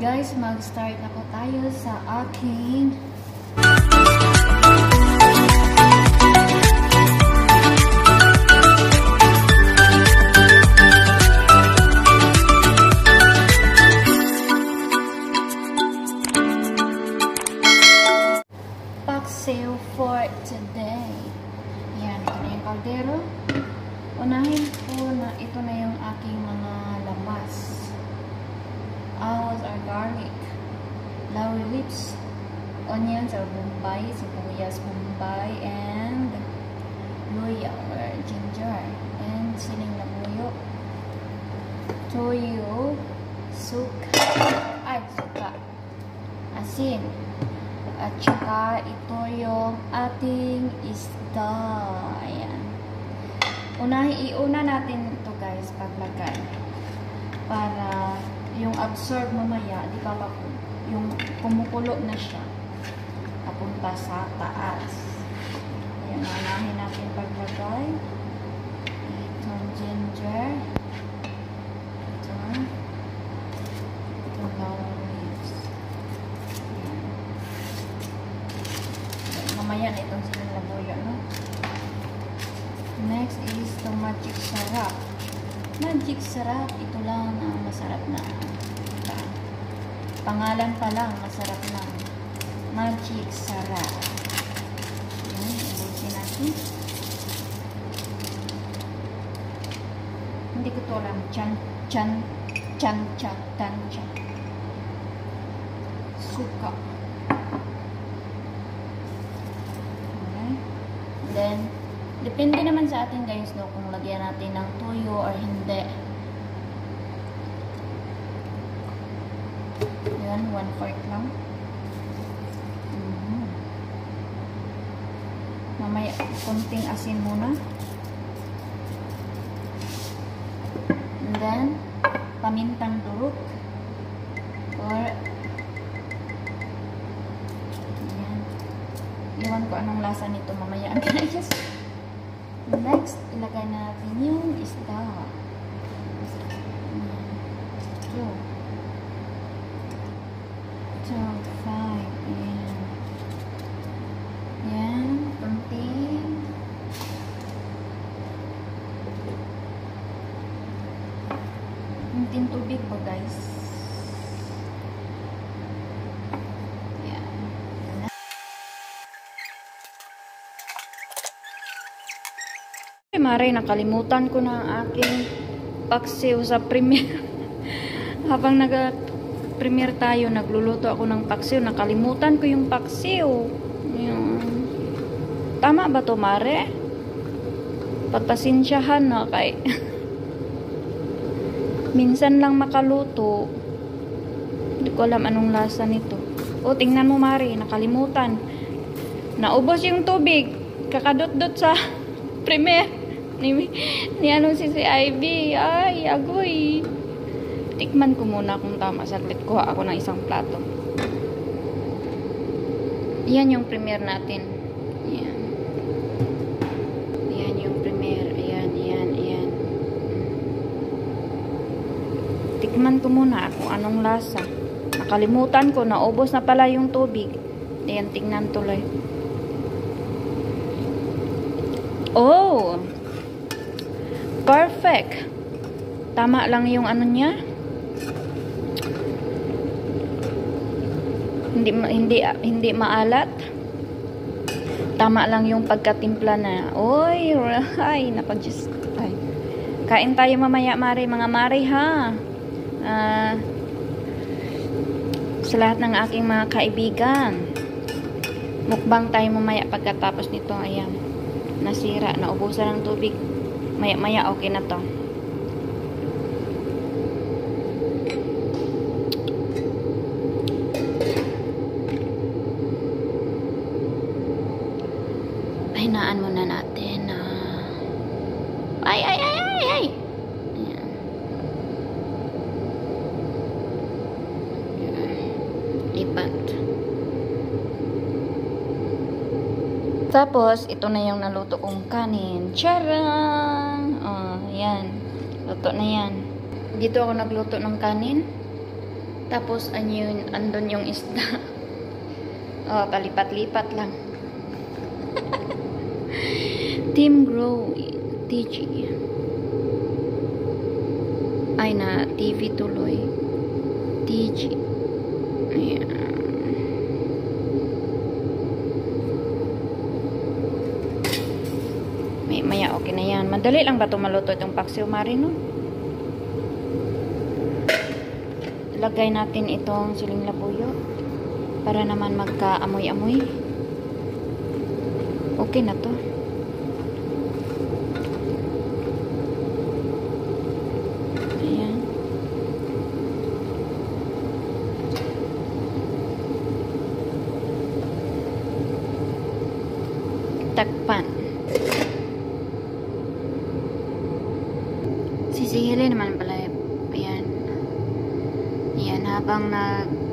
Guys, mag-start na po tayo sa aking paksiw for today. Yan, ito na yung kaldero. Unahin po na ito na yung aking mga lamas. Owls or garlic, laurel leaves, onions or bombay, sibuyas bombay, and luya or ginger, and siling labuyo, toyo, suka, asin, at saka ito yung ating isda. Ayan. Iuna natin ito guys paglagay para yung absorb mamaya, di ba yung kumukulo na siya papunta sa taas. Ayan, unahin natin paglagay itong ginger, itong laurel leaves. Mamaya na itong siling labuyo, no? Next is the magic sarap. Magic sarap, ito lang ang masarap na. Pangalan pa lang, masarap na. Magic sarap. Ayan, ibusin natin. Hindi ko ito alam. Tansya. Suka. Okay. Then, depende naman sa atin guys, no, kung lagyan natin ng tuyo or hindi. Yan, 1/4 lang. Mamaya, konting asin muna. And then, pamintang durog. Or, yan. Iwan ko anong lasa nito mamaya. Guys. Next, ilagay natin yung isda. Ito. 5. Ayan. Ayan. Kunting tubig po guys. Mare, nakalimutan ko na ang aking paksiw sa premiere. Habang nag-premiere tayo, nagluluto ako ng paksiw. Nakalimutan ko yung paksiw. Tama ba to, Mare? Pagpasensyahan na kay minsan lang makaluto. Hindi ko alam anong lasa nito. O, tingnan mo, Mare. Nakalimutan. Naubos yung tubig. Kakadot-dot sa premiere. Ni ano si Ivy. Ay, agoy. Tikman ko muna kung tama. Saglit, kuha ako ng isang plato. Yan yung premiere natin. Yan. Yan yung premiere. Ayan. Tikman ko muna kung anong lasa. Nakalimutan ko. Naubos na pala yung tubig. Ayan, tingnan tuloy. Oh! Perfect. Tama lang yung ano niya. Hindi maalat. Tama lang yung pagkatimpla na. Oy, ay, napag-just. Ay. Kain tayo mamaya, Mare, mga Mare, ha. Sa lahat ng aking mga kaibigan. Mukbang tayo mamaya pagkatapos nito. Ayan. Nasira, naubusan ng tubig. Maya okay na to. Hinaan muna natin. Ay. Ayan. Lipat. Tapos, ito na yung naluto kong kanin. Charang! Oh, yan. Luto na yan. Dito ako nagluto ng kanin. Tapos, andun yung isda. Oh, palipat-lipat lang. Team Grow TG. Ay na, TV tuloy. TG. Ayan. Maya, okay na yan. Madali lang ba ito maluto itong paksiw marino? Lagay natin itong siling labuyo para naman magka-amoy-amoy. Okay na to. Ayan. Takpan. Sisihilin naman pala. Ayan. Ayan, habang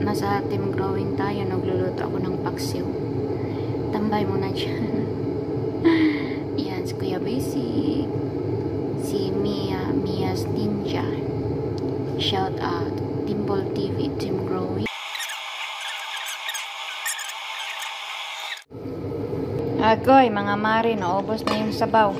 nasa team growing tayo, nagluluto ako ng paksiw. Tambay muna dyan. Ayan, si Kuya Basic. Si Mia's Ninja. Shout out. Dimple TV, Team Growing. Agoy, mga mari, naubos na yung sabaw.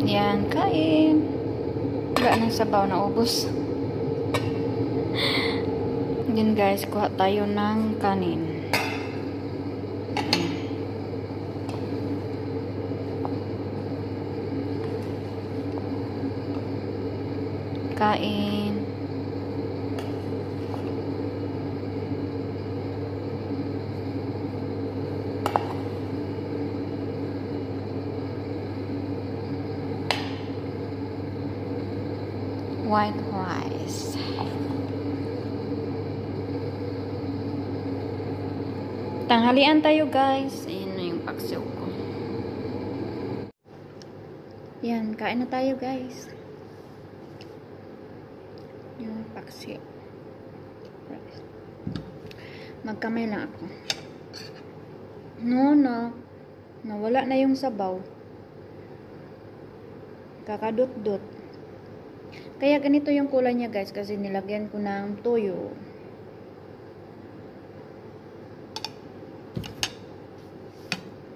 Yan, kain. Wala ng sabaw, naubos. Yan guys, kuha tayo ng kanin. Kain. White rice. Tanghalian tayo guys. Ayan na yung paksiw ko. Yan, kain na tayo guys. Yung paksiw. Magkamay lang ako. No. Nawala na yung sabaw. Kakadot-dot. Kaya ganito yung kulay niya guys kasi nilagyan ko ng toyo.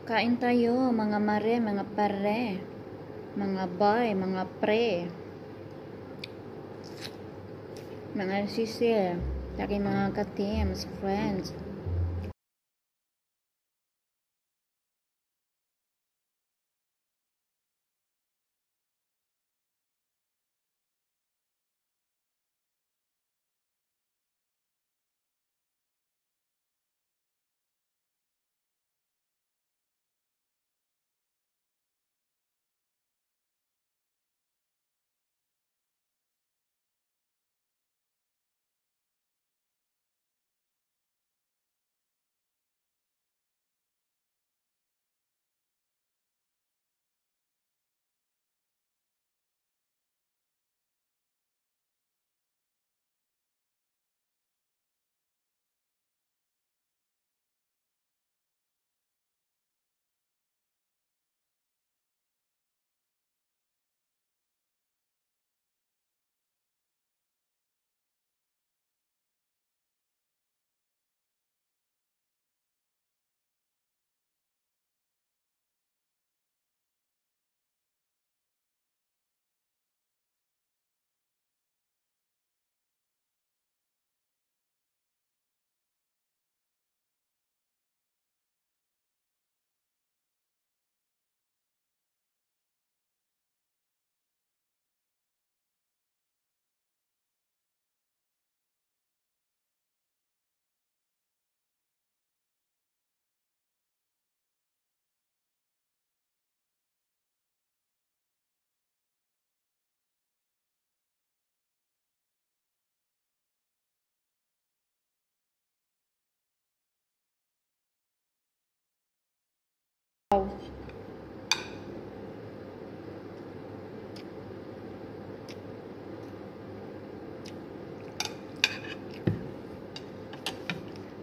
Kain tayo mga mare, mga pare, mga bay, mga pre, mga sisil, aking mga ka-teams, friends.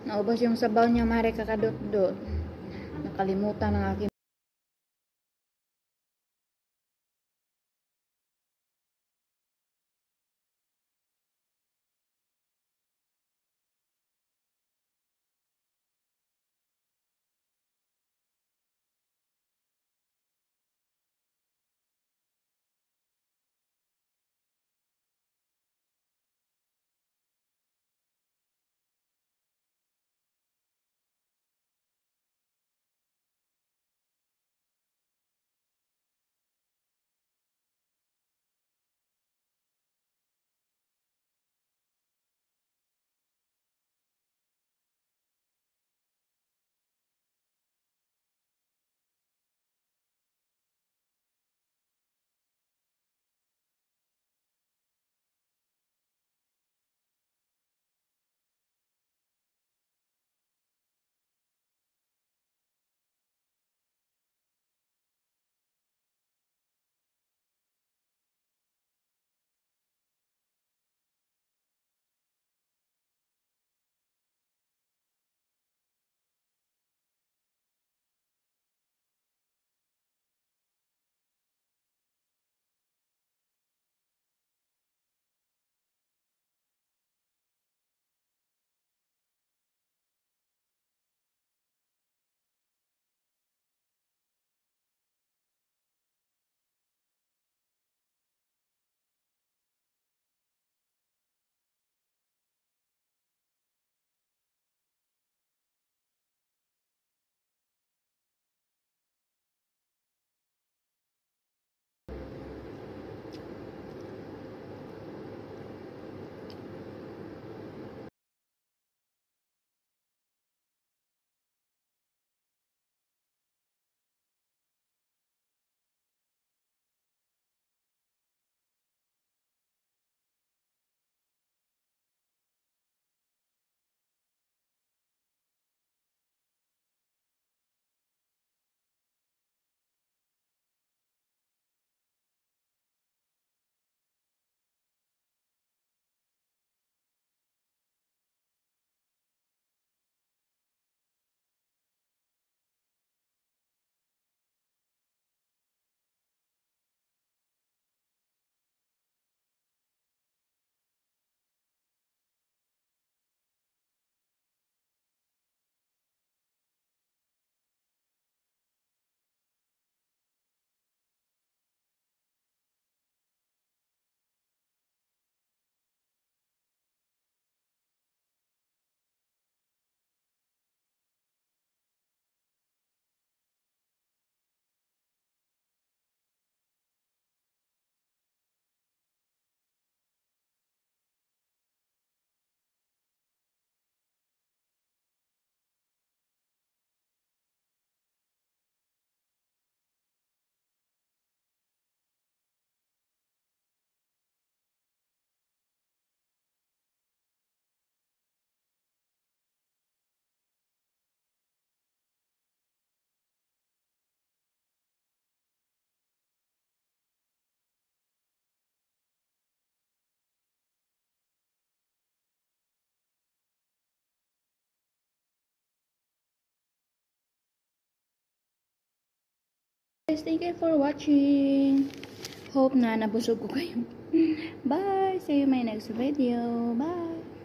Naubos yung sabaw niya, mare, kakadot-dot. Nakalimutan ng aking guys, thank you for watching. Hope na nabusog ko kayo. Bye! See you in my next video. Bye!